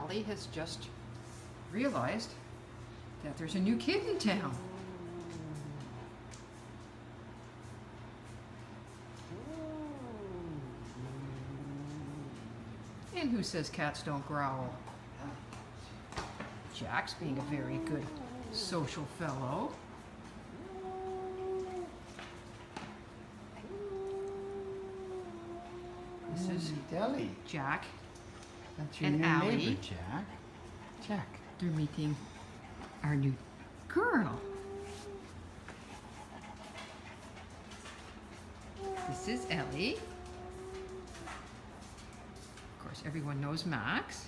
Ellie has just realized that there's a new kid in town. And who says cats don't growl? Jack's being a very good social fellow. This is Ellie. Jack That's your and new Ellie. neighbor, Jack. Jack. They're meeting our new girl. This is Ellie. Of course, everyone knows Max.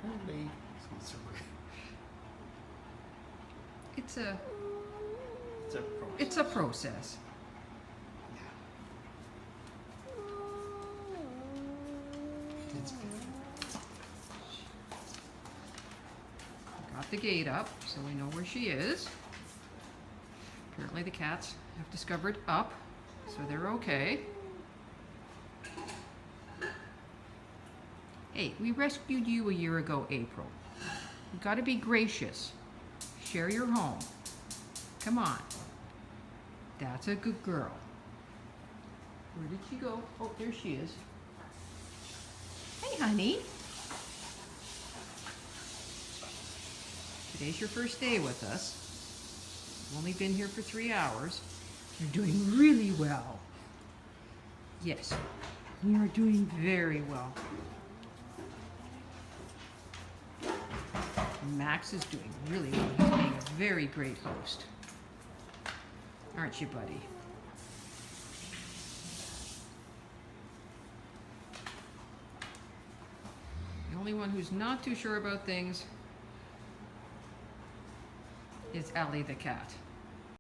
Ellie. It's not so good. It's a process. It's a process. It's good. Got the gate up, so we know where she is. Apparently the cats have discovered up, so they're okay. Hey, we rescued you a year ago, April. You gotta be gracious. Share your home. Come on. That's a good girl. Where did she go? Oh, there she is. Hey, honey. Today's your first day with us. You've only been here for 3 hours. You're doing really well. Yes, you are doing very well. Max is doing really well. He's being a very great host. Aren't you, buddy? The only one who's not too sure about things is Ellie the cat.